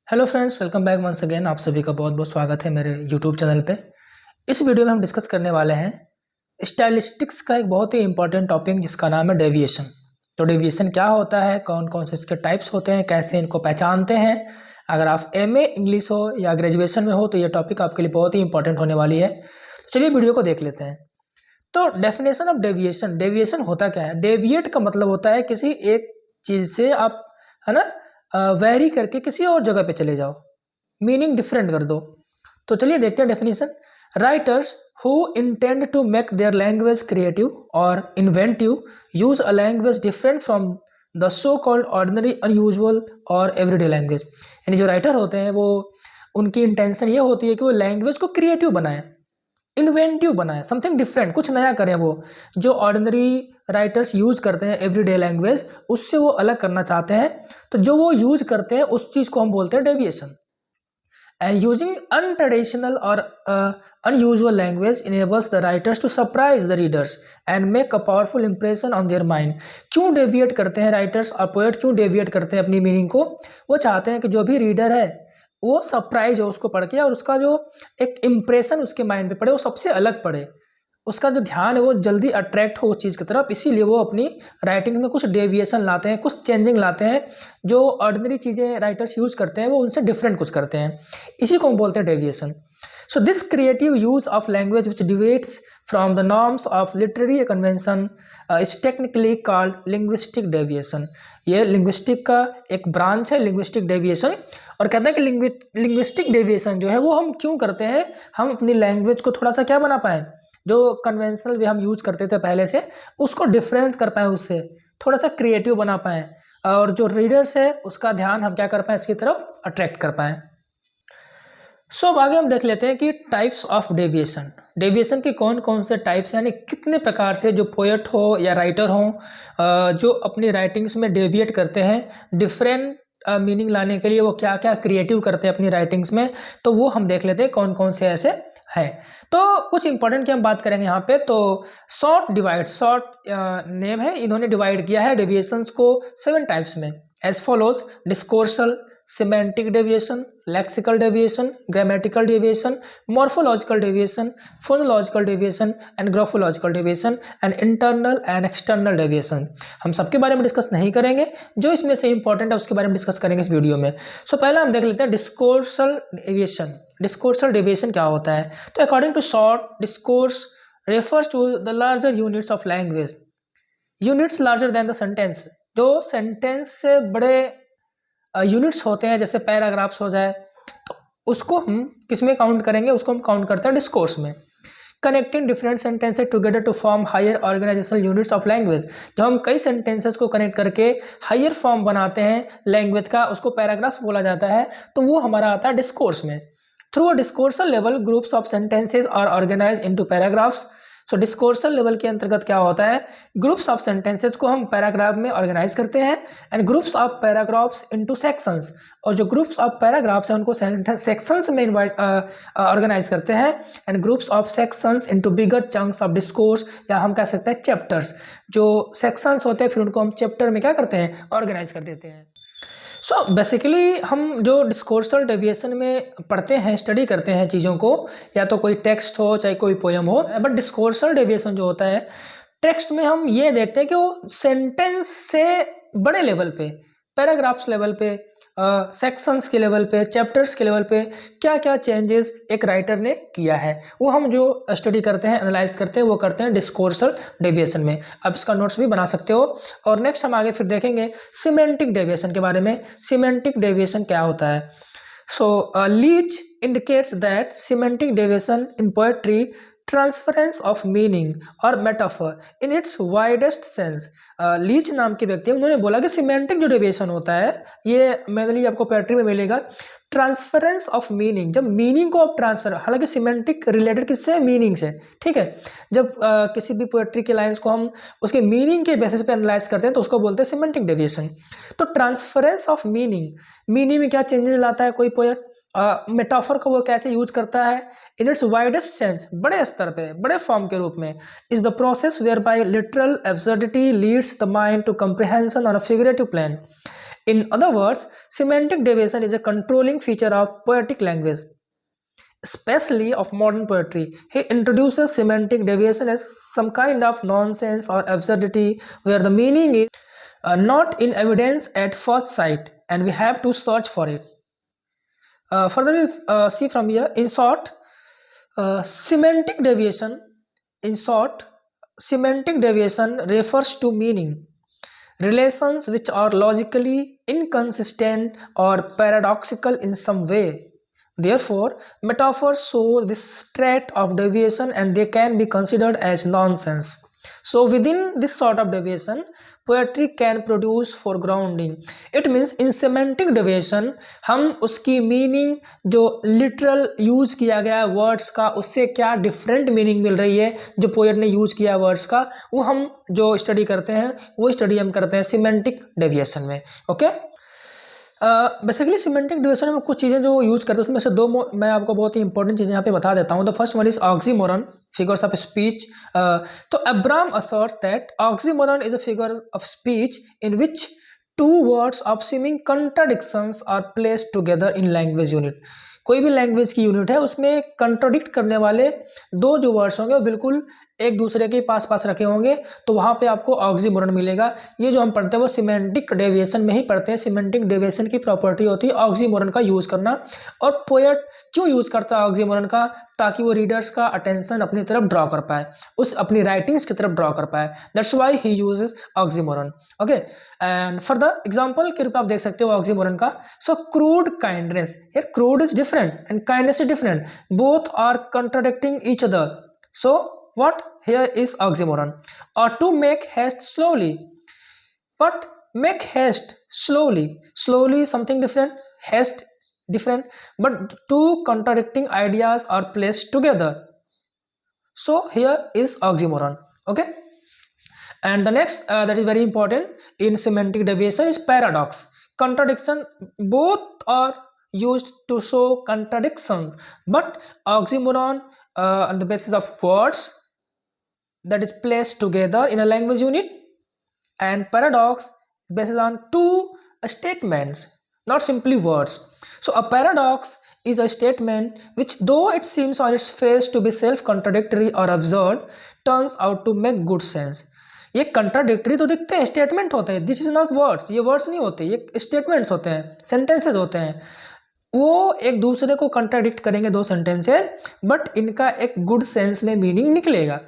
Hello friends, welcome back once again. आप सभी का बहुत बहुत स्वागत है मेरे यूट्यूब चैनल पे। इस वीडियो में हम डिस्कस करने वाले हैं स्टाइलिस्टिक्स का एक बहुत ही इंपॉर्टेंट टॉपिक जिसका नाम है डेविएशन। तो डेविएशन क्या होता है, कौन कौन से इसके टाइप्स होते हैं, कैसे इनको पहचानते हैं। अगर आप एमए इंग्लिश हो या ग्रेजुएशन में हो तो ये टॉपिक आपके लिए बहुत ही इंपॉर्टेंट होने वाली है। तो चलिए वीडियो को देख लेते हैं। तो डेफिनेशन ऑफ डेविएशन, डेविएशन होता क्या है। डेविएट का मतलब होता है किसी एक चीज़ से आप, है ना, वेरी करके किसी और जगह पे चले जाओ, मीनिंग डिफरेंट कर दो। तो चलिए देखते हैं definition. Writers who intend to make their language creative और inventive use a language different from the so called ordinary, unusual और एवरीडे लैंग्वेज। यानी जो राइटर होते हैं वो, उनकी इंटेंशन ये होती है कि वो लैंग्वेज को क्रिएटिव बनाए, इन्वेंटिव बनाए, समथिंग डिफरेंट, कुछ नया करें। वो जो ऑर्डिनरी राइटर्स यूज करते हैं एवरीडे लैंग्वेज, उससे वो अलग करना चाहते हैं। तो जो वो यूज करते हैं उस चीज को हम बोलते हैं डेविएशन। एंड यूजिंग अनट्रेडिशनल और unusual language enables the writers to surprise the readers and make a powerful impression on their mind। क्यों डेविएट करते हैं राइटर्स और पोएट, क्यों डेविएट करते हैं अपनी मीनिंग को? वो चाहते हैं कि जो भी रीडर है वो सरप्राइज हो उसको पढ़ के, और उसका जो एक इम्प्रेशन उसके माइंड पे पड़े वो सबसे अलग पड़े, उसका जो ध्यान है वो जल्दी अट्रैक्ट हो उस चीज़ की तरफ। इसीलिए वो अपनी राइटिंग में कुछ डेविएशन लाते हैं, कुछ चेंजिंग लाते हैं। जो ऑर्डिनरी चीज़ें राइटर्स यूज करते हैं वो उनसे डिफरेंट कुछ करते हैं, इसी को हम बोलते हैं deviation. So this creative use of language which deviates from the norms of literary convention is technically called linguistic deviation. ये लिंग्विस्टिक का एक ब्रांच है, लिंग्विस्टिक डेविएशन। और कहते हैं कि लिंग्विस्टिक डेविएशन जो है वो हम क्यों करते हैं, हम अपनी लैंग्वेज को थोड़ा सा क्या बना पाए, जो कन्वेंशनल वे हम यूज करते थे पहले से उसको डिफरेंट कर पाए, उससे थोड़ा सा क्रिएटिव बना पाए, और जो रीडर्स है उसका ध्यान हम क्या कर पाए, इसकी तरफ अट्रैक्ट कर पाए। सो अब आगे हम देख लेते हैं कि टाइप्स ऑफ डेविएशन, डेविएशन के कौन कौन से टाइप्स, यानी कितने प्रकार से जो पोएट हो या राइटर हो जो अपनी राइटिंग्स में डेविएट करते हैं डिफरेंट मीनिंग लाने के लिए, वो क्या क्या क्रिएटिव करते हैं अपनी राइटिंग्स में। तो वो हम देख लेते हैं कौन कौन से ऐसे हैं। तो कुछ इंपॉर्टेंट की हम बात करेंगे यहाँ पे। तो शॉर्ट डिवाइड, शॉर्ट नेम है, इन्होंने डिवाइड किया है डेविएशंस को 7 टाइप्स में as follows: discoursal, semantic deviation, lexical deviation, grammatical deviation, morphological deviation, phonological deviation and graphological deviation and internal and external deviation। हम सबके बारे में डिस्कस नहीं करेंगे, जो इसमें से इंपॉर्टेंट है उसके बारे में डिस्कस करेंगे इस वीडियो में। सो पहला हम देख लेते हैं डिस्कोर्सल डेविएशन। डिस्कोर्सल डेविएशन क्या होता है? तो according to Short, discourse refers to the larger units of language, units larger than the sentence। जो सेंटेंस से बड़े यूनिट्स होते हैं, जैसे पैराग्राफ्स हो जाए, तो उसको हम किस में काउंट करेंगे, उसको हम काउंट करते हैं डिस्कोर्स में। Connecting different sentences together to form higher organisational units of language. जब हम कई सेंटेंसेस को कनेक्ट करके हायर फॉर्म बनाते हैं लैंग्वेज का, उसको पैराग्राफ्स बोला जाता है, तो वो हमारा आता है डिस्कोर्स में। Through a discoursal level groups of sentences are organize into paragraphs. So discoursal level के अंतर्गत क्या होता है, ग्रुप्स ऑफ सेंटेंसेस को हम पैराग्राफ में ऑर्गेनाइज करते हैं, and groups of paragraphs into sections. और जो ग्रुप्स ऑफ पैराग्राफ्स हैं उनको सेक्शंस में ऑर्गेनाइज करते हैं, and groups of sections into bigger chunks of discourse, या हम कह सकते हैं चैप्टर्स। जो सेक्शंस होते हैं फिर उनको हम चैप्टर में क्या करते हैं, ऑर्गेनाइज कर देते हैं। सो बेसिकली हम जो डिस्कोर्सल डेविएशन में पढ़ते हैं, स्टडी करते हैं चीज़ों को, या तो कोई टेक्स्ट हो चाहे कोई पोयम हो, बट डिस्कोर्सल डेविएशन जो होता है टेक्स्ट में हम ये देखते हैं कि वो सेंटेंस से बड़े लेवल पे, पैराग्राफ्स लेवल पे, सेक्शंस के लेवल पे, चैप्टर्स के लेवल पे क्या क्या चेंजेस एक राइटर ने किया है, वो हम जो स्टडी करते हैं, एनालाइज करते हैं, वो करते हैं डिस्कोर्सल डेविएशन में। अब इसका नोट्स भी बना सकते हो। और नेक्स्ट हम आगे फिर देखेंगे सिमेंटिक डेविएशन के बारे में। सिमेंटिक डेविएशन क्या होता है? So Leech indicates that semantic deviation in poetry transference of meaning और metaphor in its widest sense. Leech नाम के व्यक्ति, उन्होंने बोला कि सिमेंटिक जो डेविएशन होता है ये मेनली आपको पोएट्री में मिलेगा। ट्रांसफरेंस ऑफ मीनिंग, जब मीनिंग को आप ट्रांसफर, हालांकि सिमेंटिक रिलेटेड किससे, मीनिंग से, ठीक है। जब किसी भी पोएट्री के लाइंस को हम उसके मीनिंग के बेसिस पे एनालाइज करते हैं तो उसको बोलते हैं सिमेंटिक डेविएशन। तो ट्रांसफरेंस ऑफ मीनिंग, मीनिंग में क्या चेंजेस लाता है कोई पोएट, मेटाफर को वो कैसे यूज करता है, इन इट्स वाइडेस्ट सेंस, बड़े स्तर पे, बड़े फॉर्म के रूप में, is the process whereby literal absurdity leads the mind to comprehension on a figurative plan. In other words, semantic deviation is a controlling feature of poetic language, especially of modern poetry. He introduces semantic deviation as some kind of nonsense or absurdity where the meaning is not in evidence at first sight and we have to search for it. Further, we'll see from here. In short, semantic deviation. In short, semantic deviation refers to meaning relations which are logically inconsistent or paradoxical in some way. Therefore, metaphors show this trait of deviation and they can be considered as nonsense. So within this sort of deviation, poetry can produce foregrounding. It means in semantic deviation हम उसकी meaning जो literal use किया गया words का उससे क्या different meaning मिल रही है जो पोएट ने यूज किया वर्ड्स का, वो हम जो स्टडी करते हैं वो स्टडी हम करते हैं सिमेंटिक डेविएशन में. ओके, बेसिकली सिमेंटिक डेविएशन में कुछ चीज़ें जो यूज़ करते हैं उसमें से दो मैं आपको बहुत ही इंपॉर्टेंट चीज़ें यहाँ पे बता देता हूँ. The first one is oxymoron, figures of speech. So Abraham asserts that oxymoron is a figure of speech in which two words of seeming contradictions are placed together in language unit. कोई भी language की unit है उसमें कंट्रोडिक्ट करने वाले दो जो words होंगे वो बिल्कुल एक दूसरे के पास पास रखे होंगे तो वहाँ पे आपको ऑक्सीमोरन मिलेगा. ये जो हम पढ़ते हैं वो सिमेंटिक डेविएशन में ही पढ़ते हैं. सिमेंटिक डेविएशन की प्रॉपर्टी होती है ऑक्सीमोरन का यूज़ करना. और पोएट क्यों यूज़ करता है ऑक्सीमोरन का? ताकि वो रीडर्स का अटेंशन अपनी तरफ ड्रॉ कर पाए, उस अपनी राइटिंग्स की तरफ ड्रॉ कर पाए. That's why he uses oxymoron. Okay, and for the example के रूप में आप देख सकते हो ऑक्सीमोरन का. So crude kindness, here crude is different and kindness is different, both are contradicting each other. So what here is oxymoron. Or to make haste slowly. What? Make haste slowly. Slowly something different, haste different, but two contradicting ideas are placed together. So here is oxymoron. Okay, and the next that is very important in semantic deviation is paradox. Contradiction, both are used to show contradictions, but oxymoron on the basis of words that is placed together in a language unit, and paradox based on two statements, not simply words. So a paradox is a statement which, though it seems on its face to be self-contradictory or absurd, turns out to make good sense. ये contradictory तो दिखते हैं, statement होते हैं. This is not words, ये words नहीं होते, ये स्टेटमेंट्स होते हैं, सेंटेंसेज होते हैं. वो एक दूसरे को कंट्राडिक्ट करेंगे दो सेंटेंसेज, बट इनका एक गुड सेंस में मीनिंग निकलेगा.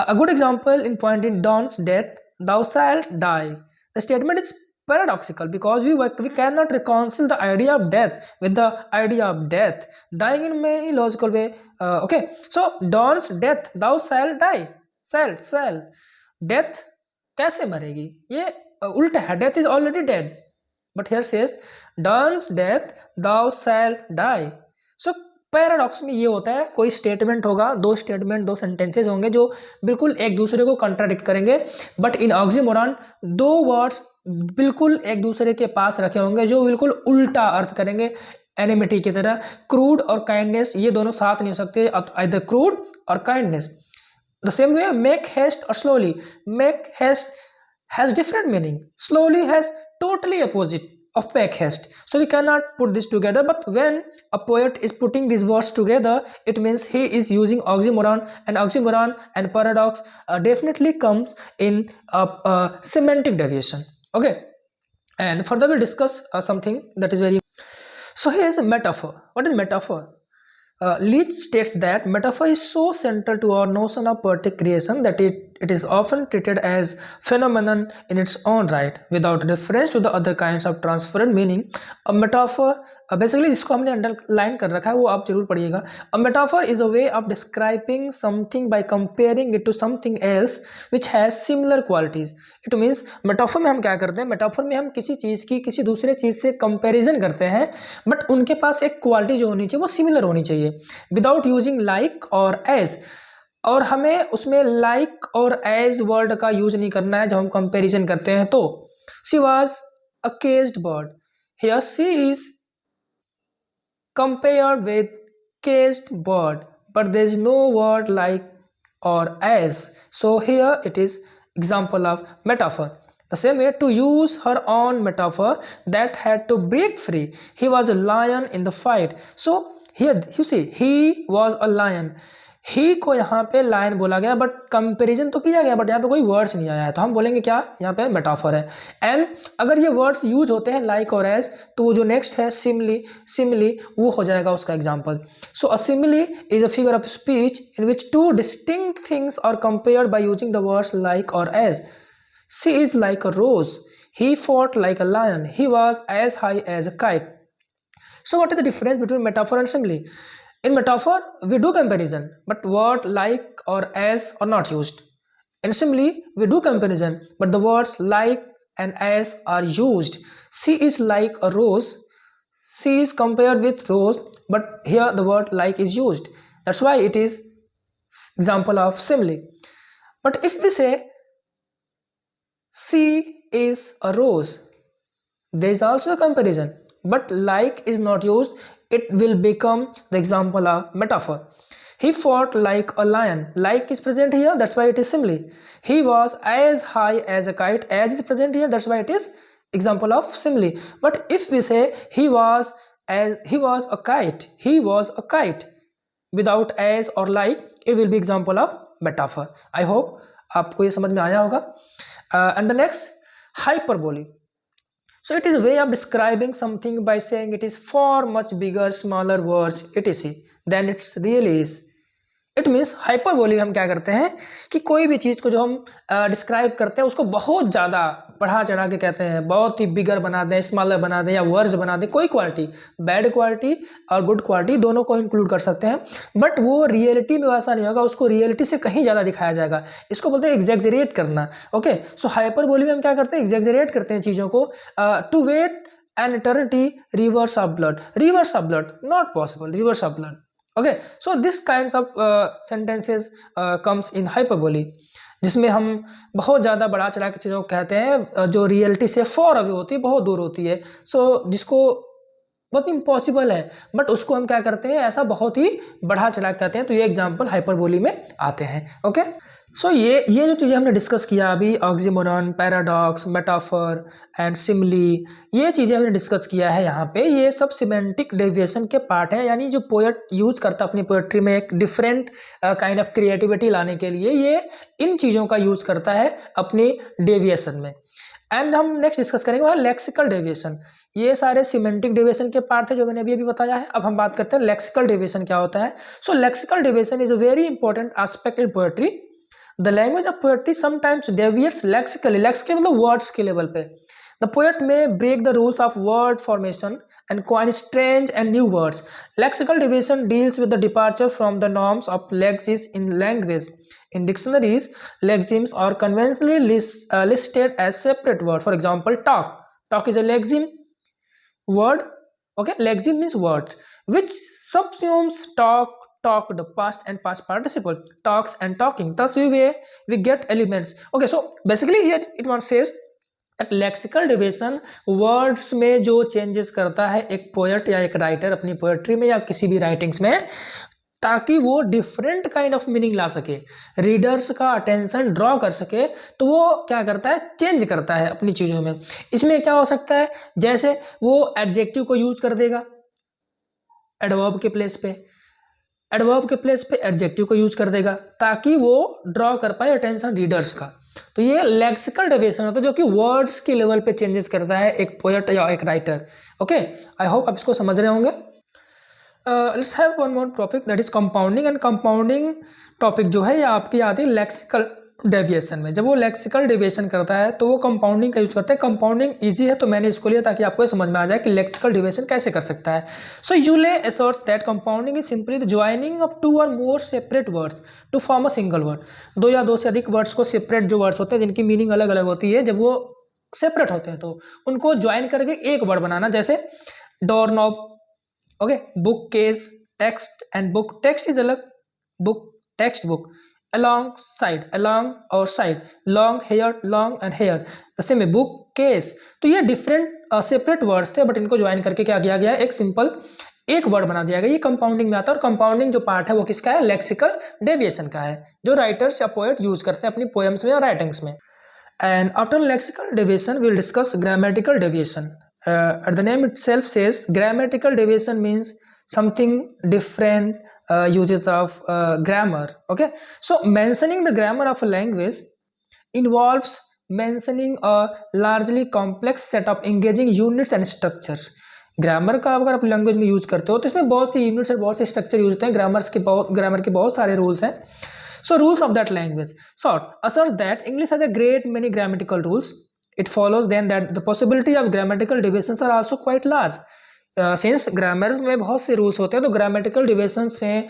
A good example in point in Don's death, thou shalt die. The statement is paradoxical because we cannot reconcile the idea of death with the idea of death. Dying in many logical way. Okay, so Don's death, thou shalt die. Shall. Death कैसे मरेगी? ये उल्टा है. Death is already dead. But here says Don's death, thou shalt die. So paradox में ये होता है, कोई statement होगा, दो स्टेटमेंट, दो सेंटेंसेज होंगे जो बिल्कुल एक दूसरे को कॉन्ट्राडिक्ट करेंगे, बट इन ऑक्सीमोरन दो वर्ड्स बिल्कुल एक दूसरे के पास रखे होंगे जो बिल्कुल उल्टा अर्थ करेंगे, एनिमिटी की तरह. क्रूड और काइंडनेस ये दोनों साथ नहीं हो सकते, आइदर क्रूड और kindness. The same way make haste और slowly. Make haste has different meaning, slowly has totally opposite of make haste. So we cannot put this together, but when a poet is putting these words together, it means he is using oxymoron, and oxymoron and paradox definitely comes in semantic deviation. Okay, and further we'll discuss something that is very. So here is a metaphor. What is metaphor? Leach states that metaphor is so central to our notion of poetic creation that it is often treated as phenomenon in its own right without reference to the other kinds of transferred meaning. A metaphor basically जिसको हमने underline कर रखा है वो आप जरूर पढ़िएगा. A metaphor is a way of describing something by comparing it to something else which has similar qualities. It means metaphor में हम क्या करते हैं, मेटाफर में हम किसी चीज़ की किसी दूसरे चीज़ से कंपेरिजन करते हैं, बट उनके पास एक क्वालिटी जो होनी चाहिए वो सिमिलर होनी चाहिए विदाउट यूजिंग लाइक और एज. और हमें उसमें लाइक और एज वर्ड का यूज नहीं करना है जब हम कंपेरिजन करते हैं. तो she was a caged bird, here she is compared with caged bird, but there is no word like or as. So here it is example of metaphor. The same way, to use her own metaphor that had to break free, he was a lion in the fight. So here you see, he was a lion. ही को यहाँ पे lion बोला गया, but comparison तो किया गया, but यहाँ पे कोई वर्ड्स नहीं आया है, तो हम बोलेंगे क्या, यहाँ पे मेटाफर है. एंड अगर ये वर्ड्स यूज होते हैं लाइक और एज, तो वो जो नेक्स्ट है सिमिली, सिमिली वो हो जाएगा उसका example. So a simile is a figure of speech in which two distinct things are compared by using the words like और as. She is like a rose. He fought like a lion. He was as high as a kite. So what is the difference between metaphor and simile? In metaphor, we do comparison, but word like or as are not used. In simile, we do comparison, but the words like and as are used. She is like a rose. She is compared with rose, but here the word like is used. That's why it is example of simile. But if we say she is a rose, there is also a comparison, but like is not used. It will become the example of metaphor. He fought like a lion. Like is present here, that's why it is simile. He was as high as a kite. As is present here, that's why it is example of simile. But if we say he was a kite, he was a kite without as or like, it will be example of metaphor. I hope आपको ये समझ में आया होगा. And the next, hyperbole. So it is a way of describing something by saying it is far much bigger, smaller words, etc. than it really is. It means hyperbole में हम क्या करते हैं कि कोई भी चीज़ को जो हम डिस्क्राइब करते हैं उसको बहुत ज़्यादा बढ़ा चढ़ा के कहते हैं, बहुत ही बिगर बना दें, स्मॉलर बना दें या वर्स बना दें. कोई क्वालिटी, बैड क्वालिटी और गुड क्वालिटी दोनों को इंक्लूड कर सकते हैं, बट वो रियलिटी में वैसा नहीं होगा, उसको रियलिटी से कहीं ज़्यादा दिखाया जाएगा. इसको बोलते हैं एग्जैगरेट करना. ओके, सो हाइपरबोली में हम क्या करते हैं, एग्जैगरेट करते हैं चीज़ों को. To wait an eternity rivers of blood. Rivers of blood not possible, rivers of blood. Okay, so this kinds of sentences comes in hyperbole, जिसमें हम बहुत ज़्यादा बढ़ा चढ़ा के चीज़ों को कहते हैं जो रियलिटी से फॉर अवे होती है, बहुत दूर होती है. सो जिसको बहुत इम्पॉसिबल है, बट उसको हम क्या करते हैं, ऐसा बहुत ही बढ़ा चढ़ा के कहते हैं. तो ये एग्जाम्पल हाइपरबोली में आते हैं. ओके, सो ये जो चीज़ें हमने डिस्कस किया अभी, oxymoron, paradox, metaphor and simile, ये चीज़ें हमने डिस्कस किया है यहाँ पे. ये सब सिमेंटिक डेविएशन के पार्ट हैं, यानी जो पोएट यूज करता है अपनी पोएट्री में एक डिफरेंट काइंड ऑफ क्रिएटिविटी लाने के लिए, ये इन चीज़ों का यूज करता है अपनी डेविएशन में. एंड हम नेक्स्ट डिस्कस करेंगे वह लेक्सिकल डेविएशन. ये सारे सिमेंटिक डेविएशन के पार्ट है जो मैंने अभी बताया है. अब हम बात करते हैं लेक्सिकल डेविएशन क्या होता है. So lexical deviation is a very important aspect in poetry. The language of poetry sometimes deviates lexically. Lexically मतलब words के level पे. The poet may break the rules of word formation and coin strange and new words. Lexical deviation deals with the departure from the norms of lexis in language. In dictionaries, lexemes are conventionally listed as separate word. For example, talk. Talk is a lexeme word. Okay, lexeme means word which subsumes talk, talked, past and past participle, talks and talking. Thus we get elements. Okay, so basically here it one says that lexical deviation words में जो changes करता है एक poet या एक writer अपनी poetry में या किसी भी writings में, ताकि वो डिफरेंट काइंड ऑफ मीनिंग ला सके, रीडर्स का अटेंशन ड्रॉ कर सके, तो वो क्या करता है, चेंज करता है अपनी चीज़ों में. इसमें क्या हो सकता है, जैसे वो एडजेक्टिव को यूज कर देगा एडवर्ब के प्लेस पे, एडवर्ब के प्लेस पे एडजेक्टिव को यूज कर देगा ताकि वो ड्रॉ कर पाए अटेंशन रीडर्स का. तो ये लेक्सिकल डेविएशन होता है जो कि वर्ड्स के लेवल पे चेंजेस करता है एक पोएट या एक राइटर. ओके, आई होप आप इसको समझ रहे होंगे. Let's have one more topic that is compounding. And compounding topic जो है ये आपकी आती है लेक्सिकल डेविएशन में. जब वो लेक्सिकल डेविएशन करता है तो वो कंपाउंडिंग का यूज करता है. कंपाउंडिंग इजी है तो मैंने इसको लिया ताकि आपको समझ में आ जाए कि लेक्सिकल डेविएशन कैसे कर सकता है. So Yule asserts that compounding is simply the joining of two or more separate words to form a single word. दो या दो से अधिक वर्ड्स को, सेपरेट जो वर्ड्स होते हैं जिनकी मीनिंग अलग अलग होती है, जब वो सेपरेट होते हैं तो उनको ज्वाइन करके एक वर्ड बनाना. जैसे door knob, okay, book case, text and book. Text is अलग, book text book. along side, along और side, long hair, long and hair. जैसे में book case. तो ये डिफरेंट सेपरेट वर्ड्स थे, बट इनको ज्वाइन करके क्या किया गया, एक सिंपल एक वर्ड बना दिया गया. ये कंपाउंडिंग में आता है. और कंपाउंडिंग जो पार्ट है वो किसका है, लेक्सिकल डेविएशन का है, जो राइटर्स या पोएट यूज करते हैं अपनी पोएम्स में या राइटिंग्स में. And after lexical deviation, we'll discuss grammatical deviation. The name itself says grammatical deviation means something different uses of grammar. Okay, so mentioning the grammar of a language involves mentioning a largely complex set of engaging units and structures. Grammar का अगर आप language में use करते हो तो इसमें बहुत सी units और बहुत से स्ट्रक्चर यूज होते हैं. ग्रामर के बहुत सारे रूल्स हैं. So rules of that language. Short asserts that English has a great many grammatical rules. It follows then that the possibility of grammatical deviations are also quite large. Since grammar में बहुत से rules होते हैं तो grammatical deviations में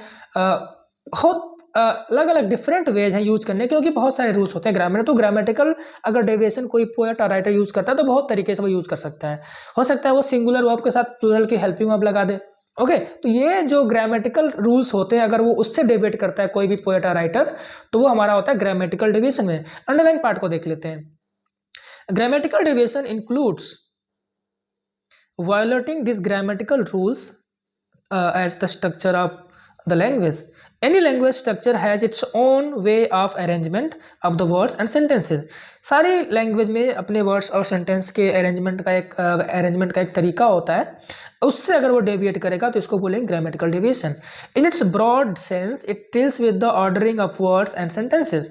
बहुत अलग अलग डिफरेंट वेज हैं यूज करने, क्योंकि बहुत सारे रूल्स होते हैं ग्रामर में. तो ग्रामेटिकल अगर डेविएशन कोई पोएट और राइटर यूज करता है तो बहुत तरीके से वो यूज कर सकता है. हो सकता है वो सिंगुलर वर्ब के साथ प्लूरल की हेल्पिंग वर्ब लगा दे. ओके, तो ये जो ग्रामेटिकल रूल्स होते हैं अगर वो उससे डेविएट करता है कोई भी पोएट और राइटर तो वो हमारा होता है ग्रामेटिकल डेविएशन में. अंडरलाइन पार्ट को देख लेते हैं. Grammatical deviation includes violating this grammatical rules as the structure of the language. Any language structure has its own way of arrangement of the words and sentences. सारी language में अपने words और sentence के arrangement का एक तरीका होता है. उससे अगर वो डेविएट करेगा तो इसको बोलेंगे grammatical deviation. In its broad sense it deals with the ordering of words and sentences.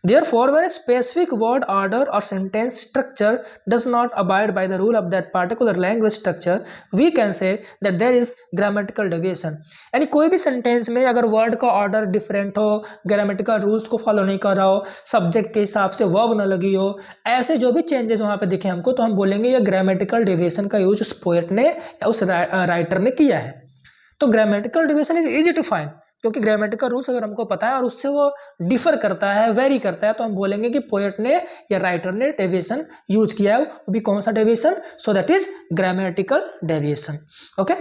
Therefore, when a specific word order or sentence structure does not abide by the rule of that particular language structure, we can say that there is grammatical deviation. यानी कोई भी sentence में अगर word का order different हो, grammatical rules को follow नहीं कर रहा हो, सब्जेक्ट के हिसाब से वर्ब न लगी हो, ऐसे जो भी चेंजेस वहाँ पे दिखे हमको तो हम बोलेंगे ये ग्रामेटिकल डेविएशन का यूज उस पोएट ने या उस राइटर ने किया है. तो grammatical deviation is easy to find, क्योंकि ग्रामेटिकल रूल्स अगर हमको पता है और उससे वो डिफर करता है, वेरी करता है, तो हम बोलेंगे कि पोएट ने या राइटर ने डेविएशन यूज किया है. वो भी कौन सा deviation? So that is grammatical deviation. Okay.